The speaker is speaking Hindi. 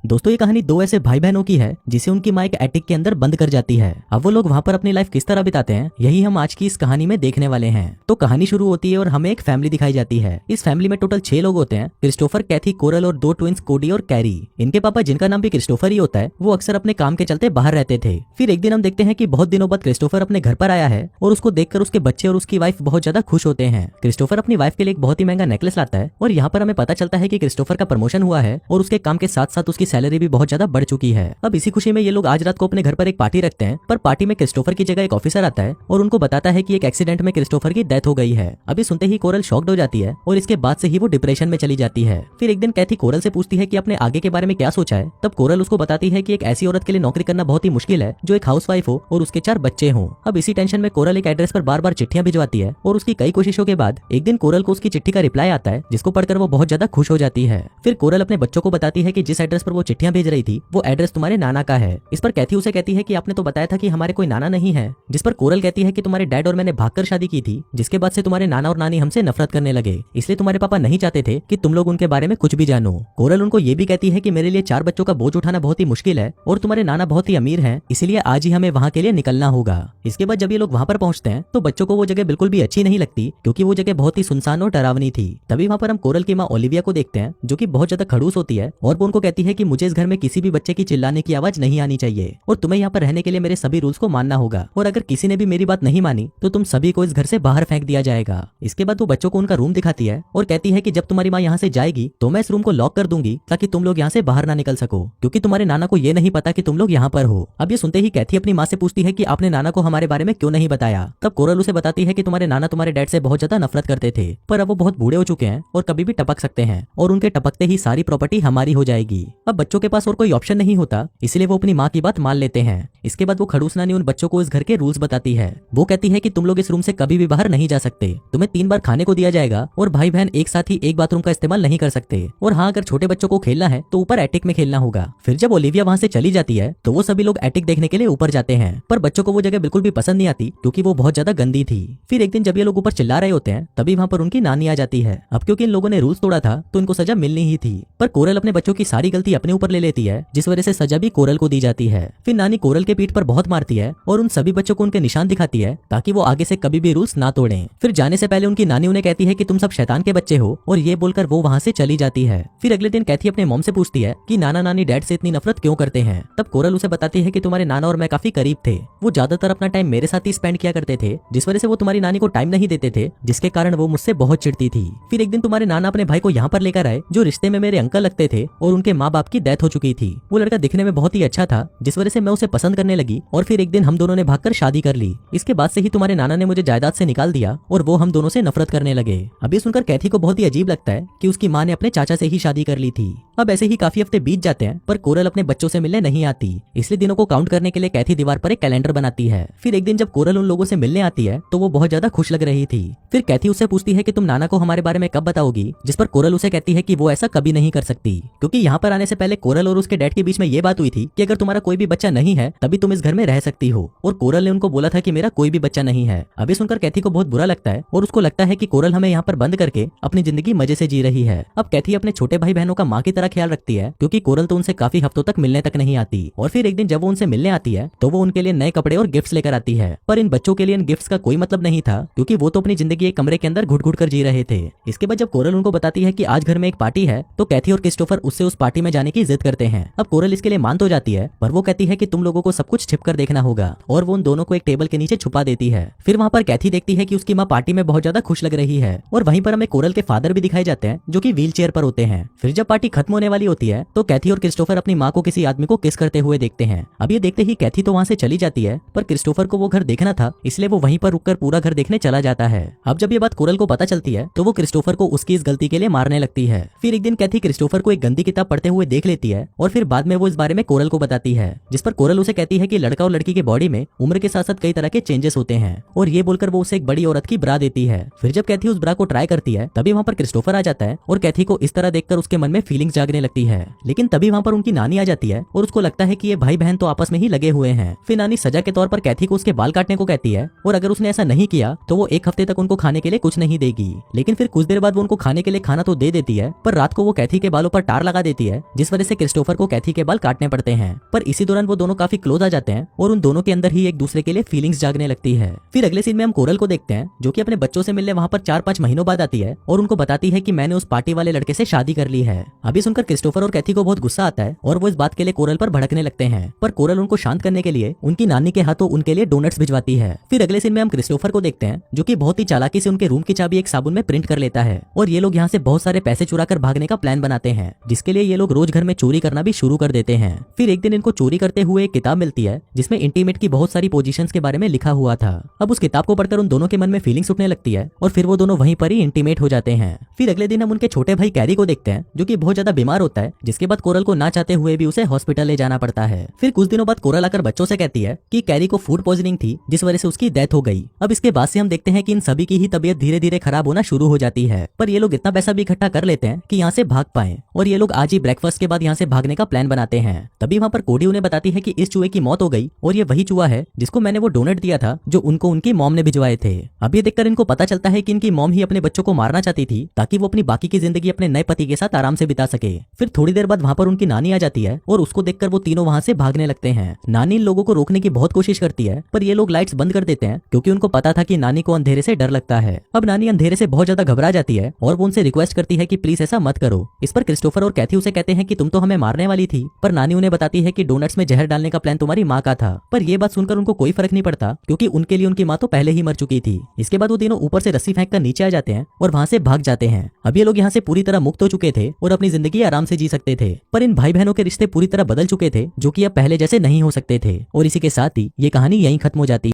दोस्तों ये कहानी दो ऐसे भाई बहनों की है जिसे उनकी माँ एक एटिक के अंदर बंद कर जाती है। अब वो लोग वहाँ पर अपनी लाइफ किस तरह बिताते हैं यही हम आज की इस कहानी में देखने वाले हैं। तो कहानी शुरू होती है और हमें एक फैमिली दिखाई जाती है। इस फैमिली में टोटल 6 लोग होते हैं, क्रिस्टोफर, कैथी, कोरल और 2 ट्विंस कोडी और कैरी। इनके पापा जिनका नाम भी क्रिस्टोफर ही होता है वो अक्सर अपने काम के चलते बाहर रहते थे। फिर एक दिन हम देखते हैं कि बहुत दिनों बाद क्रिस्टोफर अपने घर पर आया है और उसको देखकर उसके बच्चे और उसकी वाइफ बहुत ज्यादा खुश होते हैं। क्रिस्टोफर अपनी वाइफ के लिए एक बहुत ही महंगा नेकलेस लाता है और यहाँ पर हमें पता चलता है कि क्रिस्टोफर का प्रमोशन हुआ है और उसके काम के साथ साथ उसकी सैलरी भी बहुत ज्यादा बढ़ चुकी है। अब इसी खुशी में ये लोग आज रात को अपने घर पर एक पार्टी रखते हैं, पर पार्टी में क्रिस्टोफर की जगह एक ऑफिसर आता है और उनको बताता है कि एक एक्सीडेंट में क्रिस्टोफर की डेथ हो गई है। अभी सुनते ही कोरल शॉक्ड हो जाती है और इसके बाद से ही वो डिप्रेशन में चली जाती है। फिर एक दिन कैथी कोरल से पूछती है कि अपने आगे के बारे में क्या सोचा है। तब कोरल उसको बताती है कि एक ऐसी औरत के लिए नौकरी करना बहुत ही मुश्किल है जो एक हाउसवाइफ हो और उसके 4 बच्चे हों। अब इसी टेंशन में कोरल एक एड्रेस पर बार बार चिट्ठियां भिजवाती है और उसकी कई कोशिशों के बाद एक दिन कोरल को उसकी चिट्ठी का रिप्लाई आता है जिसको पढ़कर वो बहुत ज्यादा खुश हो जाती है। फिर कोरल अपने बच्चों को बताती है कि जिस एड्रेस पर वो चिट्ठियां भेज रही थी वो एड्रेस तुम्हारे नाना का है। इस पर कैथी उसे कहती है कि आपने तो बताया था कि हमारे कोई नाना नहीं है। जिस पर कोरल कहती है कि तुम्हारे डैड और मैंने भागकर शादी की थी, जिसके बाद से तुम्हारे नाना और नानी हमसे नफरत करने लगे, इसलिए तुम्हारे पापा नहीं चाहते थे कि तुम लोग उनके बारे में कुछ भी जानो। कोरल उनको ये भी कहती है कि मेरे लिए 4 बच्चों का बोझ उठाना बहुत ही मुश्किल है और तुम्हारे नाना बहुत ही अमीर हैं, इसलिए आज ही हमें वहाँ के लिए निकलना होगा। इसके बाद जब ये लोग वहाँ पर पहुंचते हैं तो बच्चों को वो जगह बिल्कुल भी अच्छी नहीं लगती क्योंकि वो जगह बहुत ही सुनसान और डरावनी थी। तभी वहाँ पर हम कोरल की माँ ओलिविया को देखते हैं जो कि बहुत ज्यादा खड़ूस होती है और वो उनको कहती है कि मुझे इस घर में किसी भी बच्चे की चिल्लाने की आवाज नहीं आनी चाहिए और तुम्हें यहाँ पर रहने के लिए मेरे सभी रूल्स को मानना होगा और अगर किसी ने भी मेरी बात नहीं मानी तो तुम सभी को इस घर से बाहर फेंक दिया जाएगा। इसके बाद वो बच्चों को उनका रूम दिखाती है और कहती है कि जब तुम्हारी माँ यहाँ से जाएगी तो मैं इस रूम को लॉक कर दूंगी ताकि तुम लोग यहाँ से बाहर ना निकल सको क्योंकि तुम्हारे नाना को ये नहीं पता कि तुम लोग यहाँ पर हो। अब ये सुनते ही कैथी अपनी माँ से पूछती है कि आपने नाना को हमारे बारे में क्यों नहीं बताया। तब कोरल उसे बताती है कि तुम्हारे नाना तुम्हारे डैड से बहुत ज्यादा नफरत करते थे पर अब वो बहुत बूढ़े हो चुके हैं और कभी भी टपक सकते हैं और उनके टपकते ही सारी प्रॉपर्टी हमारी हो जाएगी। अब बच्चों के पास और कोई ऑप्शन नहीं होता इसलिए वो अपनी माँ की बात मान लेते हैं। इसके बाद वो खड़ूस नानी उन बच्चों को इस घर के रूल्स बताती है। वो कहती है कि तुम लोग इस रूम से कभी भी बाहर नहीं जा सकते, तुम्हें 3 बार खाने को दिया जाएगा और भाई बहन एक साथ ही एक बाथरूम का इस्तेमाल नहीं कर सकते और हाँ अगर छोटे बच्चों को खेलना है तो ऊपर एटिक में खेलना होगा। फिर जब ओलिविया वहाँ से चली जाती है तो वो सभी लोग एटिक देखने के लिए ऊपर जाते हैं, पर बच्चों को वो जगह बिल्कुल भी पसंद नहीं आती क्योंकि वो बहुत ज्यादा गंदी थी। फिर एक दिन जब ये लोग ऊपर चिल्ला रहे होते हैं तभी वहाँ पर उनकी नानी आ जाती है। अब क्योंकि इन लोगों ने रूल्स तोड़ा था तो इनको सजा मिलनी ही थी, पर कोरल अपने बच्चों की सारी गलती अपने ऊपर ले लेती है जिस वजह से सजा भी कोरल को दी जाती है। फिर नानी कोरल के पीठ पर बहुत मारती है और उन सभी बच्चों को उनके निशान दिखाती है ताकि वो आगे से कभी भी रूल्स ना तोड़ें। फिर जाने से पहले उनकी नानी उन्हें कहती है कि तुम सब शैतान के बच्चे हो और ये बोलकर वो वहाँ से चली जाती है। फिर अगले दिन कैथी अपने मॉम से पूछती है कि नाना नानी डैड से इतनी नफरत क्यों करते हैं। तब कोरल उसे बताती है कि तुम्हारे नाना और मैं काफी करीब थे, वो ज्यादातर अपना टाइम मेरे साथ ही स्पेंड किया करते थे जिस वजह से वो तुम्हारी नानी को टाइम नहीं देते थे जिसके कारण वो मुझसे बहुत चिढ़ती थी। फिर एक दिन तुम्हारे नाना अपने भाई को यहाँ पर लेकर आए जो रिश्ते में मेरे अंकल लगते थे और उनके माँ बाप की डेथ हो चुकी थी। वो लड़का दिखने में बहुत ही अच्छा था जिस वजह से मैं उसे पसंद करने लगी और फिर एक दिन हम दोनों ने भागकर शादी कर ली। इसके बाद से ही तुम्हारे नाना ने मुझे जायदाद से निकाल दिया और वो हम दोनों से नफरत करने लगे। अब ये सुनकर कैथी को बहुत ही अजीब लगता है कि उसकी माँ ने अपने चाचा से ही शादी कर ली थी। अब ऐसे ही काफी हफ्ते बीत जाते हैं पर कोरल अपने बच्चों से मिलने नहीं आती, इसलिए दिनों को काउंट करने के लिए कैथी दीवार पर एक कैलेंडर बनाती है। फिर एक दिन जब कोरल उन लोगों से मिलने आती है तो वो बहुत ज्यादा खुश लग रही थी। फिर कैथी उससे पूछती है कि तुम नाना को हमारे बारे में कब बताओगी, जिस पर कोरल उसे कहती है कि वो ऐसा कभी नहीं कर सकती क्योंकि यहाँ पर आने से पहले कोरल और उसके डैड के बीच में ये बात हुई थी कि अगर तुम्हारा कोई भी बच्चा नहीं है तभी तुम इस घर में रह सकती हो और कोरल ने उनको बोला था कि मेरा कोई भी बच्चा नहीं है। अभी सुनकर कैथी को बहुत बुरा लगता है और उसको लगता है कि कोरल हमें यहाँ पर बंद करके अपनी जिंदगी मजे से जी रही है। अब कैथी अपने छोटे भाई बहनों का माँ की तरह ख्याल रखती है क्योंकि कोरल तो उनसे काफी हफ्तों तक मिलने तक नहीं आती। और फिर एक दिन जब वो उनसे मिलने आती है तो वो उनके लिए नए कपड़े और गिफ्ट्स लेकर आती है, पर इन बच्चों के लिए इन गिफ्ट्स का कोई मतलब नहीं था क्योंकि वो तो अपनी जिंदगी एक कमरे के अंदर घुट घुट कर जी रहे थे। इसके बाद जब कोरल उनको बताती है कि आज घर में एक पार्टी है तो कैथी और क्रिस्टोफर उससे उस पार्टी में जाने की जिद करते हैं। अब कोरल इसके लिए मान तो जाती है पर वो कहती है कि तुम लोगों को सब कुछ छिप कर देखना होगा और वो उन दोनों को एक टेबल के नीचे छुपा देती है। फिर वहाँ पर कैथी देखती है कि उसकी माँ पार्टी में बहुत ज्यादा खुश लग रही है और वहीं पर हमें कोरल के फादर भी दिखाई जाते हैं जो कि व्हील चेयर पर होते हैं। फिर जब पार्टी खत्म होने वाली होती है तो कैथी और क्रिस्टोफर अपनी माँ को किसी आदमी को किस करते हुए देखते हैं। अब ये देखते ही कैथी तो वहाँ से चली जाती है पर क्रिस्टोफर को वो घर देखना था इसलिए वो वहीं पर रुककर पूरा घर देखने चला जाता है। अब जब ये बात कोरल को पता चलती है तो वो क्रिस्टोफर को उसकी इस गलती के लिए मारने लगती है। फिर एक दिन कैथी क्रिस्टोफर को एक गंदी किताब पढ़ते हुए देख लेती है और फिर बाद में वो इस बारे में कोरल को बताती है, जिस पर कोरल उसे कहती है कि लड़का और लड़की के बॉडी में उम्र के साथ साथ कई तरह के चेंजेस होते हैं और ये बोलकर वो उसे एक बड़ी औरत की ब्रा देती है। फिर जब कैथी उस ब्रा को ट्राई करती है तभी वहाँ पर क्रिस्टोफर आ जाता है और कैथी को इस तरह देखकर उसके मन में फीलिंग्स जागने लगती है। लेकिन तभी वहाँ पर उनकी नानी आ जाती है और उसको लगता है कि ये भाई बहन तो आपस में ही लगे हुए हैं। फिर नानी सजा के तौर पर कैथी को उसके बाल काटने को कहती है और अगर उसने ऐसा नहीं किया तो वो 1 हफ्ते तक उनको खाने के लिए कुछ नहीं देगी। लेकिन फिर कुछ देर बाद वो उनको खाने के लिए खाना तो दे देती है पर रात को वो कैथी के बालों पर टार लगा देती है जिस वजह वजह से क्रिस्टोफर को कैथी के बाल काटने पड़ते हैं। पर इसी दौरान वो दोनों काफी क्लोज आ जाते हैं और उन दोनों के अंदर ही एक दूसरे के लिए फीलिंग्स जागने लगती है। फिर अगले सीन में हम कोरल को देखते हैं जो कि अपने बच्चों से मिलने वहाँ पर 4-5 महीनों बाद आती है और उनको बताती है कि मैंने उस पार्टी वाले लड़के से शादी कर ली है। अभी सुनकर क्रिस्टोफर और कैथी को बहुत गुस्सा आता है और वो इस बात के लिए कोरल पर भड़कने लगते हैं, पर कोरल उनको शांत करने के लिए उनकी नानी के हाथों उनके लिए डोनट्स भिजवाती है। फिर अगले सीन में हम क्रिस्टोफर को देखते हैं जो कि बहुत ही चालाकी से उनके रूम की चाबी एक साबुन में प्रिंट कर लेता है और ये लोग यहाँ से बहुत सारे पैसे चुरा कर भागने का प्लान बनाते हैं, जिसके लिए ये लोग रोज घर में चोरी करना भी शुरू कर देते हैं। फिर एक दिन इनको चोरी करते हुए एक किताब मिलती है जिसमें इंटीमेट की बहुत सारी पोजीशंस के बारे में लिखा हुआ था। अब उस किताब को पढ़कर उन दोनों के मन में फीलिंग्स उठने लगती है और फिर वो दोनों वहीं पर ही इंटीमेट हो जाते हैं। फिर अगले दिन हम उनके छोटे भाई कैरी को देखते हैं जो कि बहुत ज्यादा बीमार होता है, जिसके बाद कोरल को ना चाहते हुए भी उसे हॉस्पिटल ले जाना पड़ता है। फिर कुछ दिनों बाद कोरल आकर बच्चों से कहती है कि कैरी को फूड पॉइजनिंग थी जिस वजह से उसकी डेथ हो गई। अब इसके बाद से हम देखते हैं कि इन सभी की ही तबीयत धीरे धीरे खराब होना शुरू हो जाती है, पर ये लोग इतना पैसा भी इकट्ठा कर लेते हैं कि यहाँ से भाग पाए और ये लोग आज ही ब्रेकफास्ट के बाद यहाँ से भागने का प्लान बनाते हैं। तभी वहाँ पर कोडी उन्हें बताती है कि इस चूहे की मौत हो गई और ये वही चूहा है जिसको मैंने वो डोनेट दिया था जो उनको उनकी मॉम ने भिजवाए थे। अब ये देखकर इनको पता चलता है कि इनकी मॉम ही अपने बच्चों को मारना चाहती थी ताकि वो अपनी बाकी की जिंदगी अपने नए पति के साथ आराम से बिता सके। फिर थोड़ी देर बाद वहाँ पर उनकी नानी आ जाती है और उसको देखकर वो तीनों वहाँ से भागने लगते हैं। नानी इन लोगों को रोकने की बहुत कोशिश करती है, पर ये लोग लाइट्स बंद कर देते हैं क्योंकि उनको पता था कि नानी को अंधेरे से डर लगता है। अब नानी अंधेरे से बहुत ज्यादा घबरा जाती है और वो उनसे रिक्वेस्ट करती है कि प्लीज ऐसा मत करो। इस पर क्रिस्टोफर और कैथी उसे कहते हैं कि तुम तो हमें मारने वाली थी, पर नानी उन्हें बताती है कि डोनट्स में जहर डालने का प्लान तुम्हारी माँ का था। पर ये बात सुनकर उनको कोई फर्क नहीं पड़ता क्योंकि उनके लिए उनकी माँ तो पहले ही मर चुकी थी। इसके बाद वो तीनों ऊपर से रस्सी फेंक कर नीचे आ जाते हैं और वहाँ से भाग जाते हैं। अब ये लोग यहाँ से पूरी तरह मुक्त हो चुके थे और अपनी जिंदगी आराम से जी सकते थे, पर इन भाई बहनों के रिश्ते पूरी तरह बदल चुके थे जो कि अब पहले जैसे नहीं हो सकते थे। और इसी के साथ ही ये कहानी यहीं खत्म हो जाती है।